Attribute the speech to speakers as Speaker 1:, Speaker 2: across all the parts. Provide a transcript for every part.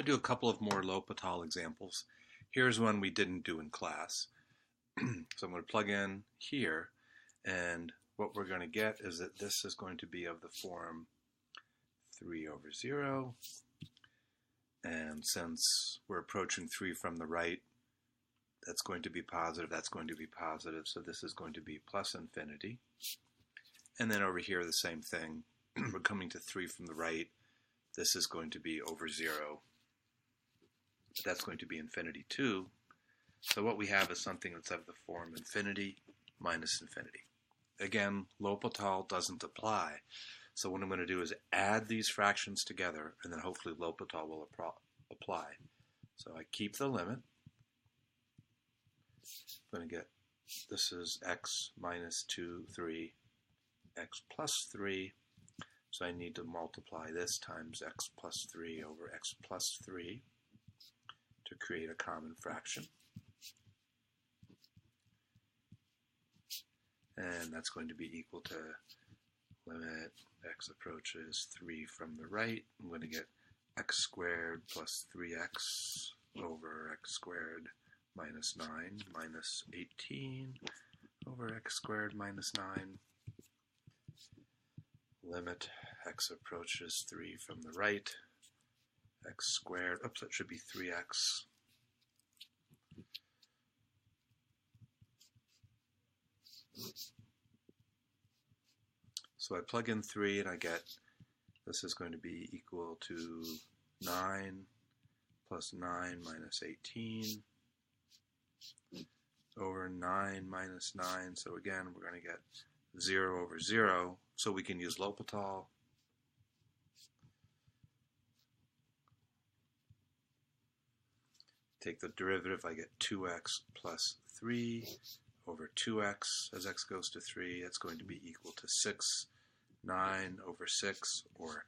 Speaker 1: going to do a couple of more L'Hopital examples. Here's one we didn't do in class. So I'm going to plug in here, and what we're going to get is that this is going to be of the form 3 over 0. And since we're approaching 3 from the right, that's going to be positive, that's going to be positive, so this is going to be plus infinity. And then over here, the same thing. We're coming to 3 from the right. This is going to be over 0. That's going to be infinity too. So what we have is something that's of the form infinity minus infinity. Again, L'Hopital doesn't apply. So what I'm going to do is add these fractions together, and then hopefully L'Hopital will apply. So I keep the limit. I'm going to get, this is x minus 2, 3, x plus 3. So I need to multiply this times x plus 3 over x plus 3 to create a common fraction. And that's going to be equal to limit x approaches 3 from the right. I'm going to get x squared plus 3x over x squared minus 9 minus 18 over x squared minus 9. Limit x approaches 3 from the right. X squared, oops, that should be 3x. So I plug in 3 and I get, this is going to be equal to 9 plus 9 minus 18 over 9 minus 9. So again, we're going to get 0 over 0. So we can use L'Hopital. Take the derivative, I get 2x plus 3 over 2x. As x goes to 3, it's going to be equal to 6, 9 over 6, or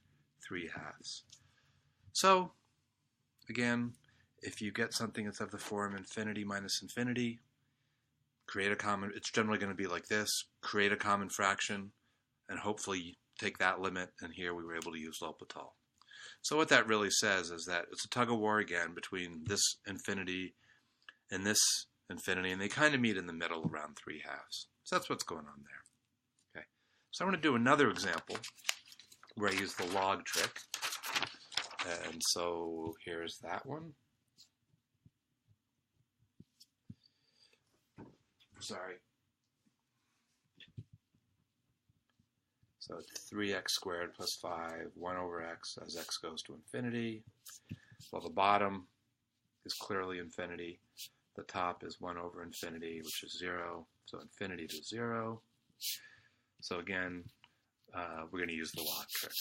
Speaker 1: 3 halves. So, again, if you get something that's of the form infinity minus infinity, create a common, it's generally going to be like this, create a common fraction, and hopefully take that limit, and here we were able to use L'Hopital. So what that really says is that it's a tug-of-war again between this infinity and this infinity, and they kind of meet in the middle around 3 halves. So that's what's going on there. Okay. So I'm going to do another example where I use the log trick. And so here's that one. Sorry. So it's 3x squared plus 5, 1 over x as x goes to infinity. Well, the bottom is clearly infinity. The top is 1 over infinity, which is 0. So infinity to 0. So again, we're going to use the log trick.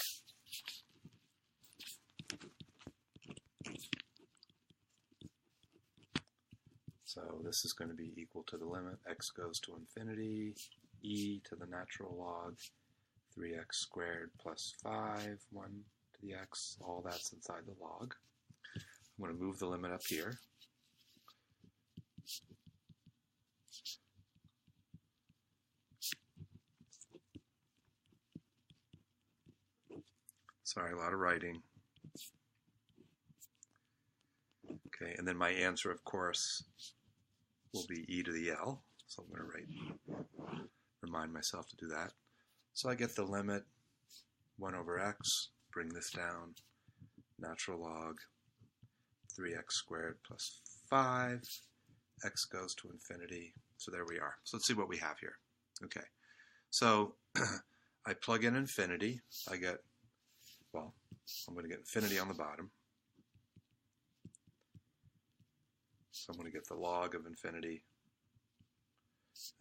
Speaker 1: So this is going to be equal to the limit x goes to infinity, e to the natural log, 3x squared plus 5, 1 to the x, all that's inside the log. I'm going to move the limit up here. Sorry, a lot of writing. Okay, and then my answer, of course, will be e to the l. So I'm going to remind myself to do that. So I get the limit 1 over x, bring this down, natural log, 3x squared plus 5, x goes to infinity. So there we are. So let's see what we have here. Okay, so I plug in infinity. I get, well, I'm going to get infinity on the bottom. So I'm going to get the log of infinity,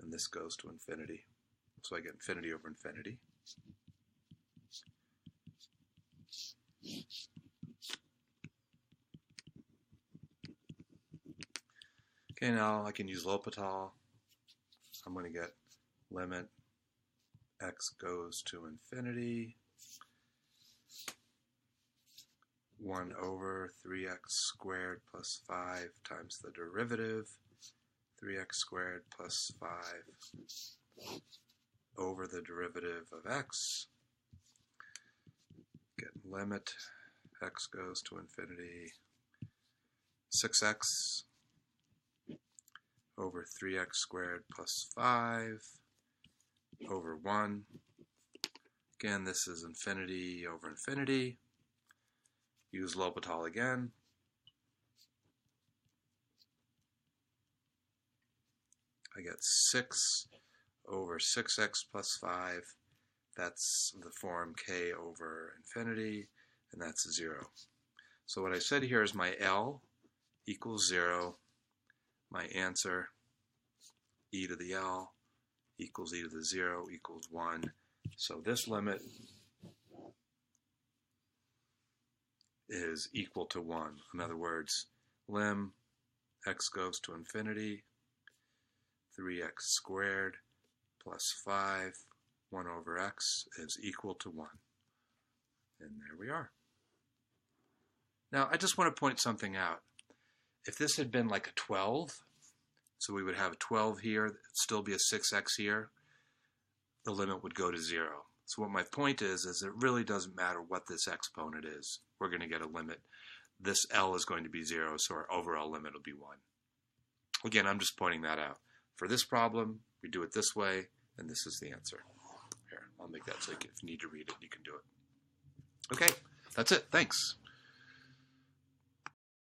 Speaker 1: and this goes to infinity. So I get infinity over infinity. Okay, now I can use L'Hopital. I'm going to get limit x goes to infinity, 1 over 3x squared plus 5 times the derivative, 3x squared plus 5 over the derivative of x. Get limit x goes to infinity, 6x over 3x squared plus 5 over 1. Again, this is infinity over infinity. Use L'Hopital again. I get 6 over 6x plus 5. That's the form k over infinity, and that's 0. So what I said here is my L equals 0. My answer, e to the L equals e to the 0 equals 1. So this limit is equal to 1. In other words, lim x goes to infinity, 3x squared plus 5, 1 over x is equal to 1. And there we are. Now, I just want to point something out. If this had been like a 12, so we would have a 12 here, it'd still be a 6x here, the limit would go to 0. So what my point is it really doesn't matter what this exponent is. We're going to get a limit. This L is going to be 0, so our overall limit will be 1. Again, I'm just pointing that out. For this problem, we do it this way, and this is the answer. Here, I'll make that so if you need to read it, you can do it. Okay, that's it. Thanks.